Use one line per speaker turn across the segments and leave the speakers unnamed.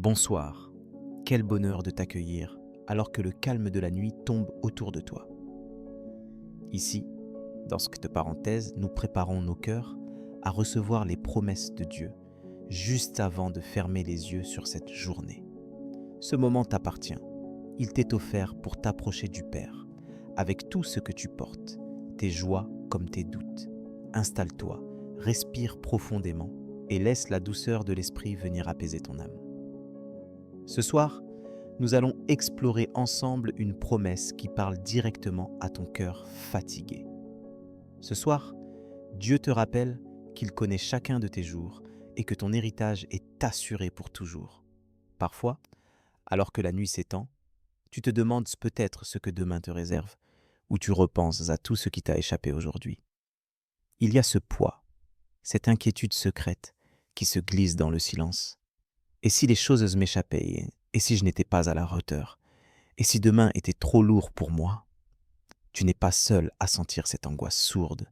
Bonsoir, quel bonheur de t'accueillir alors que le calme de la nuit tombe autour de toi. Ici, dans cette parenthèse, nous préparons nos cœurs à recevoir les promesses de Dieu juste avant de fermer les yeux sur cette journée. Ce moment t'appartient, il t'est offert pour t'approcher du Père, avec tout ce que tu portes, tes joies comme tes doutes. Installe-toi, respire profondément et laisse la douceur de l'esprit venir apaiser ton âme. Ce soir, nous allons explorer ensemble une promesse qui parle directement à ton cœur fatigué. Ce soir, Dieu te rappelle qu'il connaît chacun de tes jours et que ton héritage est assuré pour toujours. Parfois, alors que la nuit s'étend, tu te demandes peut-être ce que demain te réserve, ou tu repenses à tout ce qui t'a échappé aujourd'hui. Il y a ce poids, cette inquiétude secrète qui se glisse dans le silence. Et si les choses m'échappaient, et si je n'étais pas à la hauteur, et si demain était trop lourd pour moi? Tu n'es pas seul à sentir cette angoisse sourde.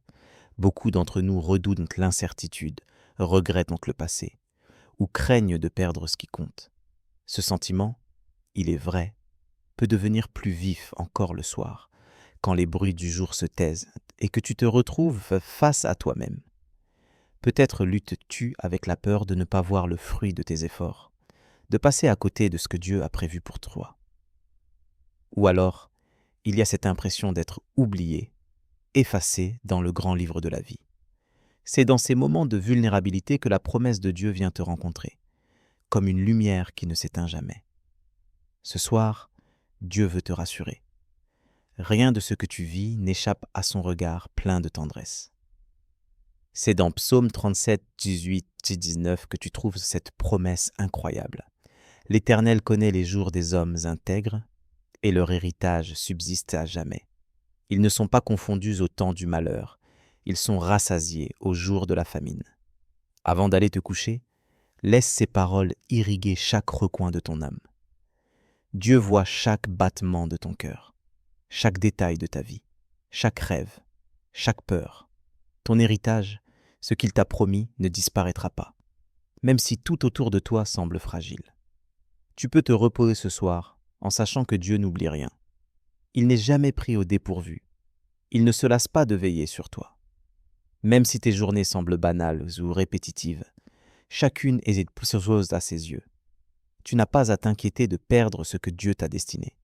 Beaucoup d'entre nous redoutent l'incertitude, regrettent le passé, ou craignent de perdre ce qui compte. Ce sentiment, il est vrai, peut devenir plus vif encore le soir, quand les bruits du jour se taisent et que tu te retrouves face à toi-même. Peut-être luttes-tu avec la peur de ne pas voir le fruit de tes efforts, de passer à côté de ce que Dieu a prévu pour toi. Ou alors, il y a cette impression d'être oublié, effacé dans le grand livre de la vie. C'est dans ces moments de vulnérabilité que la promesse de Dieu vient te rencontrer, comme une lumière qui ne s'éteint jamais. Ce soir, Dieu veut te rassurer. Rien de ce que tu vis n'échappe à son regard plein de tendresse. C'est dans Psaume 37, 18 et 19 que tu trouves cette promesse incroyable. L'Éternel connaît les jours des hommes intègres, et leur héritage subsiste à jamais. Ils ne sont pas confondus au temps du malheur, ils sont rassasiés au jour de la famine. Avant d'aller te coucher, laisse ces paroles irriguer chaque recoin de ton âme. Dieu voit chaque battement de ton cœur, chaque détail de ta vie, chaque rêve, chaque peur. Ton héritage, ce qu'il t'a promis, ne disparaîtra pas, même si tout autour de toi semble fragile. Tu peux te reposer ce soir en sachant que Dieu n'oublie rien. Il n'est jamais pris au dépourvu. Il ne se lasse pas de veiller sur toi. Même si tes journées semblent banales ou répétitives, chacune est précieuse à ses yeux. Tu n'as pas à t'inquiéter de perdre ce que Dieu t'a destiné.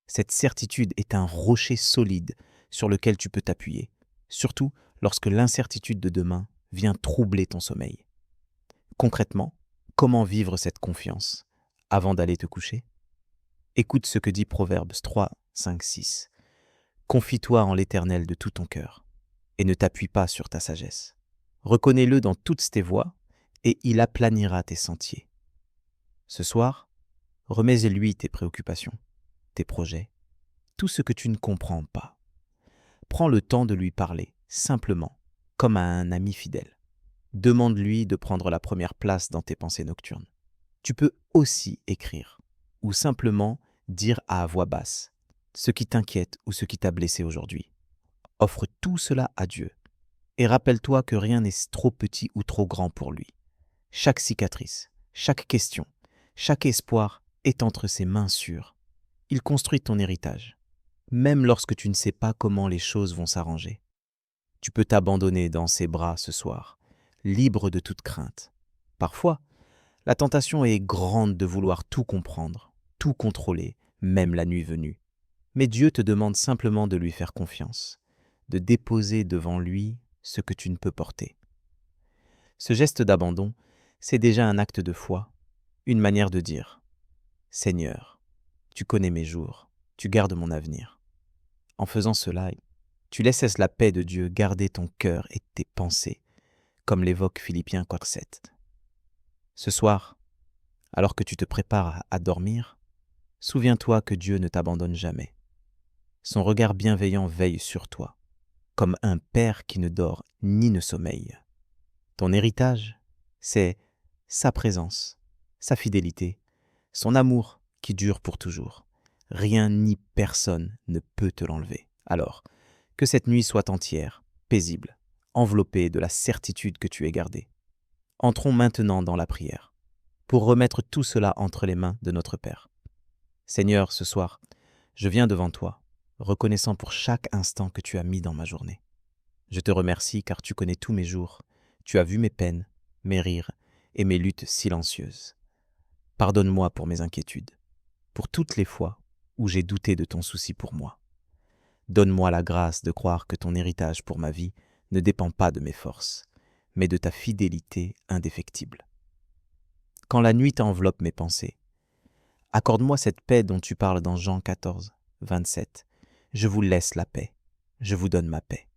Cette certitude est un rocher solide sur lequel tu peux t'appuyer, surtout lorsque l'incertitude de demain vient troubler ton sommeil. Concrètement, comment vivre cette confiance avant d'aller te coucher? Écoute ce que dit Proverbes 3, 5, 6. Confie-toi en l'Éternel de tout ton cœur, et ne t'appuie pas sur ta sagesse. Reconnais-le dans toutes tes voies, et il aplanira tes sentiers. Ce soir, remets-lui tes préoccupations, tes projets, tout ce que tu ne comprends pas. Prends le temps de lui parler, simplement, comme à un ami fidèle. Demande-lui de prendre la première place dans tes pensées nocturnes. Tu peux aussi écrire, ou simplement dire à voix basse ce qui t'inquiète ou ce qui t'a blessé aujourd'hui. Offre tout cela à Dieu. Et rappelle-toi que rien n'est trop petit ou trop grand pour lui. Chaque cicatrice, chaque question, chaque espoir est entre ses mains sûres. Il construit ton héritage, même lorsque tu ne sais pas comment les choses vont s'arranger. Tu peux t'abandonner dans ses bras ce soir, libre de toute crainte. Parfois, la tentation est grande de vouloir tout comprendre, tout contrôler, même la nuit venue. Mais Dieu te demande simplement de lui faire confiance, de déposer devant lui ce que tu ne peux porter. Ce geste d'abandon, c'est déjà un acte de foi, une manière de dire « Seigneur, tu connais mes jours, tu gardes mon avenir ». En faisant cela, tu laisses la paix de Dieu garder ton cœur et tes pensées, comme l'évoque Philippiens 4,7. Ce soir, alors que tu te prépares à dormir, souviens-toi que Dieu ne t'abandonne jamais. Son regard bienveillant veille sur toi, comme un père qui ne dort ni ne sommeille. Ton héritage, c'est sa présence, sa fidélité, son amour qui dure pour toujours. Rien ni personne ne peut te l'enlever. Alors, que cette nuit soit entière, paisible, enveloppée de la certitude que tu es gardé. Entrons maintenant dans la prière. pour remettre tout cela entre les mains de notre Père. Seigneur, ce soir, je viens devant toi, reconnaissant pour chaque instant que tu as mis dans ma journée. Je te remercie car tu connais tous mes jours, tu as vu mes peines, mes rires et mes luttes silencieuses. Pardonne-moi pour mes inquiétudes, pour toutes les fois où j'ai douté de ton souci pour moi. Donne-moi la grâce de croire que ton héritage pour ma vie ne dépend pas de mes forces, mais de ta fidélité indéfectible. Quand la nuit enveloppe mes pensées, accorde-moi cette paix dont tu parles dans Jean 14, 27. Je vous laisse la paix, je vous donne ma paix.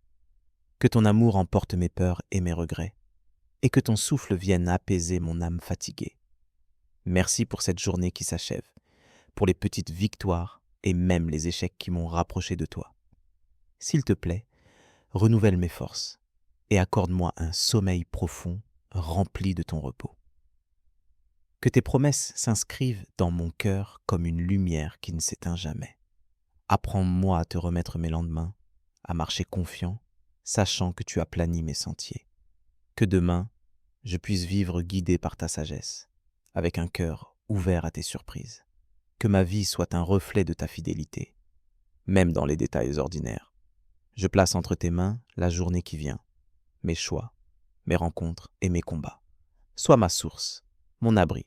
Que ton amour emporte mes peurs et mes regrets, et que ton souffle vienne apaiser mon âme fatiguée. Merci pour cette journée qui s'achève, pour les petites victoires et même les échecs qui m'ont rapproché de toi. S'il te plaît, renouvelle mes forces et accorde-moi un sommeil profond rempli de ton repos. Que tes promesses s'inscrivent dans mon cœur comme une lumière qui ne s'éteint jamais. Apprends-moi à te remettre mes lendemains, à marcher confiant, sachant que tu as plani mes sentiers. Que demain, je puisse vivre guidé par ta sagesse, avec un cœur ouvert à tes surprises. Que ma vie soit un reflet de ta fidélité, même dans les détails ordinaires. Je place entre tes mains la journée qui vient, mes choix, mes rencontres et mes combats. Sois ma source, mon abri,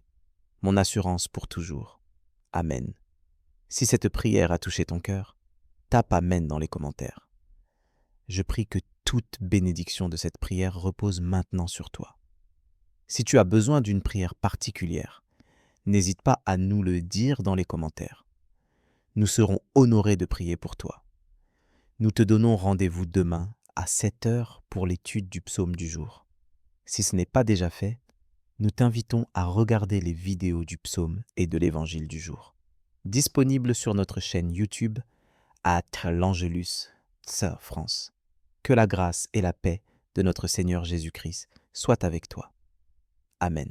mon assurance pour toujours. Amen. Si cette prière a touché ton cœur, tape Amen dans les commentaires. Je prie que toute bénédiction de cette prière repose maintenant sur toi. Si tu as besoin d'une prière particulière, n'hésite pas à nous le dire dans les commentaires. Nous serons honorés de prier pour toi. Nous te donnons rendez-vous demain à 7 heures pour l'étude du psaume du jour. Si ce n'est pas déjà fait, nous t'invitons à regarder les vidéos du psaume et de l'évangile du jour. Disponible sur notre chaîne YouTube @l'Angelus Sœur France. Que la grâce et la paix de notre Seigneur Jésus-Christ soient avec toi. Amen.